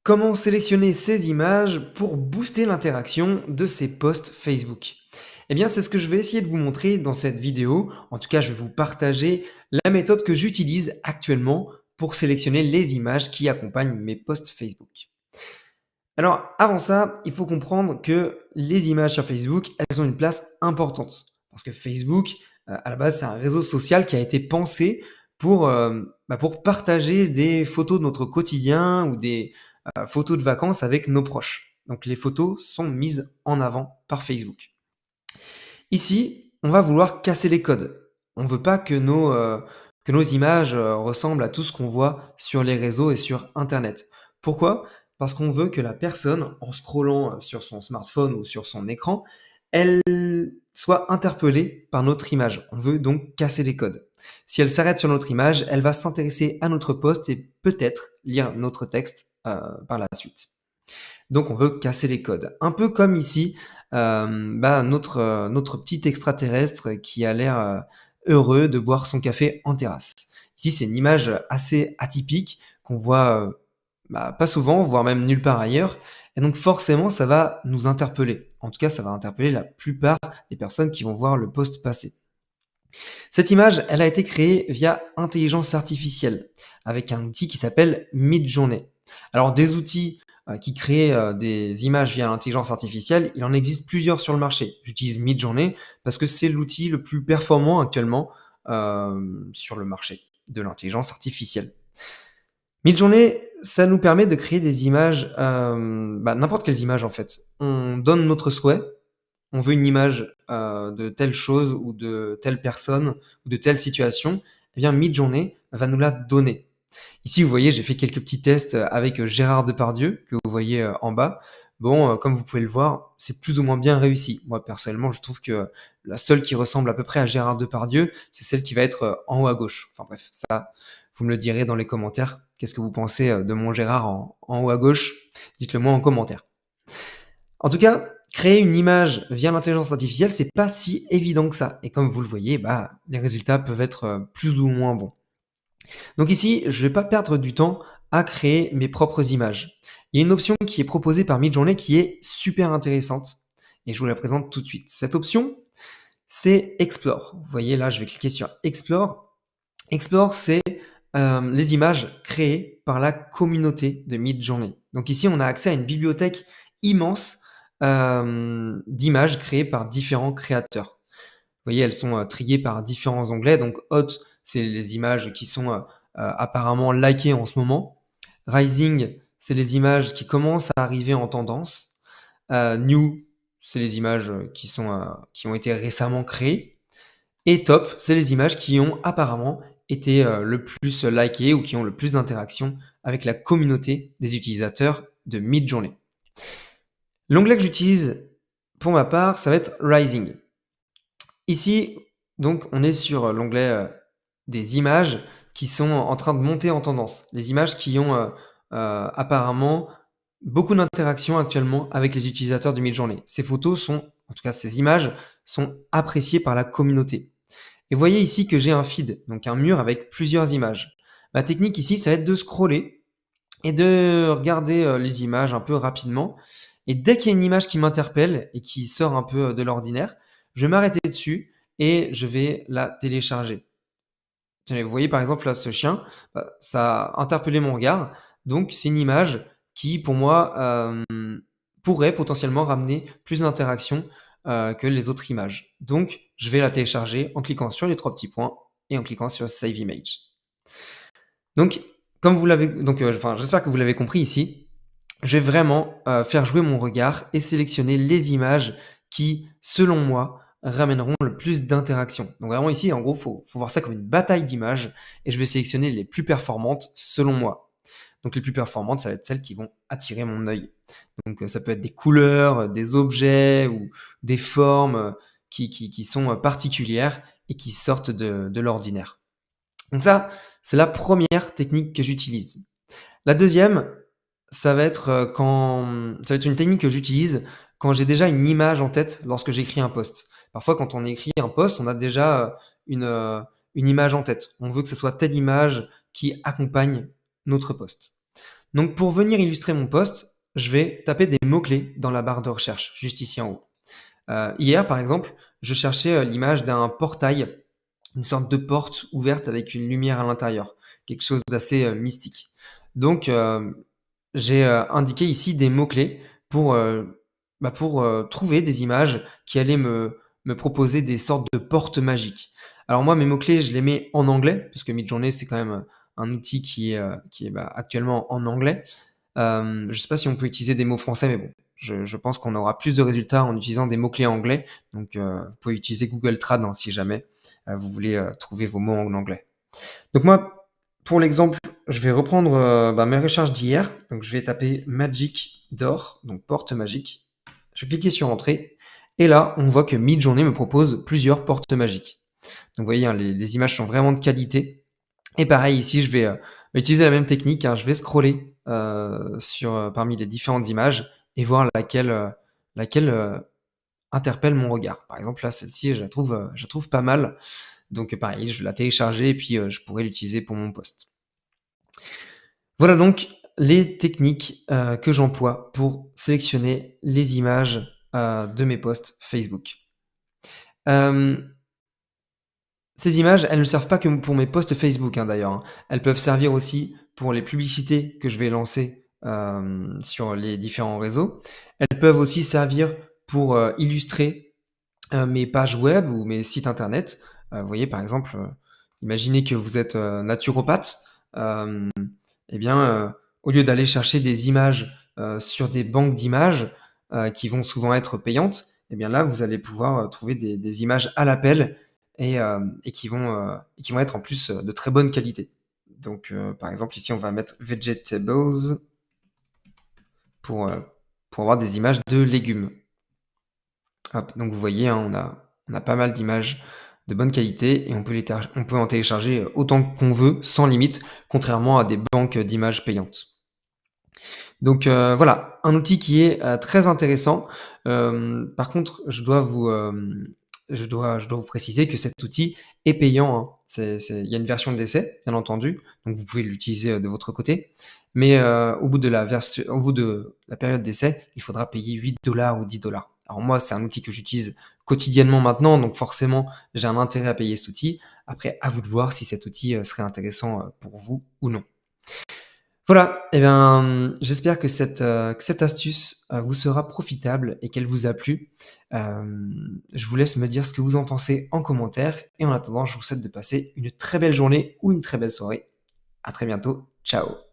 Comment sélectionner ces images pour booster l'interaction de ces posts Facebook? Eh bien, c'est ce que je vais essayer de vous montrer dans cette vidéo. En tout cas, je vais vous partager la méthode que j'utilise actuellement pour sélectionner les images qui accompagnent mes posts Facebook. Alors, avant ça, il faut comprendre que les images sur Facebook, elles ont une place importante. Parce que Facebook, à la base, c'est un réseau social qui a été pensé pour partager des photos de notre quotidien ou des photos de vacances avec nos proches. Donc, les photos sont mises en avant par Facebook. Ici, on va vouloir casser les codes. On ne veut pas que nos images ressemblent à tout ce qu'on voit sur les réseaux et sur Internet. Pourquoi? Parce qu'on veut que la personne, en scrollant sur son smartphone ou sur son écran, elle soit interpellée par notre image. On veut donc casser les codes. Si elle s'arrête sur notre image, elle va s'intéresser à notre post et peut-être lire notre texte par la suite. Donc on veut casser les codes. Un peu comme ici, notre petit extraterrestre qui a l'air heureux de boire son café en terrasse. Ici, c'est une image assez atypique qu'on voit pas souvent, voire même nulle part ailleurs. Et donc forcément, ça va nous interpeller. En tout cas, ça va interpeller la plupart des personnes qui vont voir le post passer. Cette image, elle a été créée via intelligence artificielle avec un outil qui s'appelle Midjourney. Alors des outils qui créent des images via l'intelligence artificielle, il en existe plusieurs sur le marché. J'utilise Midjourney parce que c'est l'outil le plus performant actuellement sur le marché de l'intelligence artificielle. Midjourney, ça nous permet de créer des images, n'importe quelles images en fait. On donne notre souhait, on veut une image de telle chose ou de telle personne ou de telle situation, eh bien Midjourney va nous la donner. Ici, vous voyez, j'ai fait quelques petits tests avec Gérard Depardieu, que vous voyez en bas. Bon, comme vous pouvez le voir, c'est plus ou moins bien réussi. Moi, personnellement, je trouve que la seule qui ressemble à peu près à Gérard Depardieu, c'est celle qui va être en haut à gauche. Enfin bref, ça, vous me le direz dans les commentaires. Qu'est-ce que vous pensez de mon Gérard en haut à gauche? Dites-le moi en commentaire. En tout cas, créer une image via l'intelligence artificielle, c'est pas si évident que ça. Et comme vous le voyez, les résultats peuvent être plus ou moins bons. Donc ici, je ne vais pas perdre du temps à créer mes propres images. Il y a une option qui est proposée par Midjourney qui est super intéressante et je vous la présente tout de suite. Cette option, c'est Explore. Vous voyez là, je vais cliquer sur Explore. Explore, c'est les images créées par la communauté de Midjourney. Donc ici, on a accès à une bibliothèque immense d'images créées par différents créateurs. Vous voyez, elles sont triées par différents onglets. Donc Hot, c'est les images qui sont apparemment likées en ce moment. Rising, c'est les images qui commencent à arriver en tendance. New, c'est les images qui ont été récemment créées. Et Top, c'est les images qui ont apparemment été le plus likées ou qui ont le plus d'interaction avec la communauté des utilisateurs de Midjourney. L'onglet que j'utilise pour ma part, ça va être Rising. Ici, donc, on est sur l'onglet des images qui sont en train de monter en tendance. Les images qui ont apparemment beaucoup d'interactions actuellement avec les utilisateurs de Midjourney. Ces photos sont, en tout cas ces images, sont appréciées par la communauté. Et vous voyez ici que j'ai un feed, donc un mur avec plusieurs images. Ma technique ici, ça va être de scroller et de regarder les images un peu rapidement. Et dès qu'il y a une image qui m'interpelle et qui sort un peu de l'ordinaire, je vais m'arrêter dessus et je vais la télécharger. Tenez, vous voyez par exemple là ce chien, ça a interpellé mon regard. Donc c'est une image qui pour moi pourrait potentiellement ramener plus d'interactions que les autres images. Donc je vais la télécharger en cliquant sur les 3 petits points et en cliquant sur Save Image. Donc, j'espère que vous l'avez compris ici. Je vais vraiment faire jouer mon regard et sélectionner les images qui, selon moi, ramèneront le plus d'interactions. Donc vraiment ici, en gros, faut voir ça comme une bataille d'images et je vais sélectionner les plus performantes selon moi. Donc les plus performantes, ça va être celles qui vont attirer mon œil. Donc ça peut être des couleurs, des objets ou des formes qui sont particulières et qui sortent de l'ordinaire. Donc ça, c'est la première technique que j'utilise. La deuxième, ça va être une technique que j'utilise quand j'ai déjà une image en tête lorsque j'écris un post. Parfois, quand on écrit un post, on a déjà une image en tête. On veut que ce soit telle image qui accompagne notre post. Donc pour venir illustrer mon post, je vais taper des mots-clés dans la barre de recherche, juste ici en haut. Hier, par exemple, je cherchais l'image d'un portail, une sorte de porte ouverte avec une lumière à l'intérieur, quelque chose d'assez mystique. Donc, j'ai indiqué ici des mots-clés pour, trouver des images qui allaient me proposer des sortes de portes magiques. Alors moi, mes mots-clés, je les mets en anglais, parce que Midjourney, c'est quand même un outil qui est actuellement en anglais. Je ne sais pas si on peut utiliser des mots français, mais bon, je pense qu'on aura plus de résultats en utilisant des mots-clés anglais. Donc, vous pouvez utiliser Google Trad hein, si jamais vous voulez trouver vos mots en anglais. Donc moi, pour l'exemple, je vais reprendre mes recherches d'hier. Donc, je vais taper Magic Door, donc porte magique. Je vais cliquer sur Entrée. Et là, on voit que Midjourney me propose plusieurs portes magiques. Donc, vous voyez, hein, les images sont vraiment de qualité. Et pareil, ici, je vais utiliser la même technique. Hein, je vais scroller parmi les différentes images et voir laquelle interpelle mon regard. Par exemple, là, celle-ci, je la trouve pas mal. Donc, pareil, je vais la télécharger et puis je pourrais l'utiliser pour mon post. Voilà donc les techniques que j'emploie pour sélectionner les images de mes posts Facebook. Euh, Ces images, elles ne servent pas que pour mes posts Facebook, hein, d'ailleurs, hein. Elles peuvent servir aussi pour les publicités que je vais lancer, sur les différents réseaux. Elles peuvent aussi servir pour, illustrer, mes pages web ou mes sites internet. Vous voyez, par exemple, imaginez que vous êtes, naturopathe, hem, et bien, au lieu d'aller chercher des images, sur des banques d'images, qui vont souvent être payantes, et bien là, vous allez pouvoir, trouver des images à l'appel et qui vont être en plus, de très bonne qualité. Donc, par exemple, ici, on va mettre vegetables pour, heu, pour avoir des images de légumes. Hop, donc vous voyez, hein, on a pas mal d'images de bonne qualité et on peut en télécharger autant qu'on veut, sans limite, contrairement à des banques d'images payantes. Donc voilà, un outil qui est très intéressant. Par contre, je dois vous préciser que cet outil est payant, hein. Il y a une version d'essai, bien entendu, donc vous pouvez l'utiliser de votre côté. Mais au bout de la période d'essai, il faudra payer 8 $ ou 10 $. Alors moi, c'est un outil que j'utilise quotidiennement maintenant, donc forcément, j'ai un intérêt à payer cet outil. Après, à vous de voir si cet outil serait intéressant pour vous ou non. Voilà, et bien, j'espère que cette astuce, vous sera profitable et qu'elle vous a plu. Je vous laisse me dire ce que vous en pensez en commentaire et en attendant, je vous souhaite de passer une très belle journée ou une très belle soirée. À très bientôt. Ciao.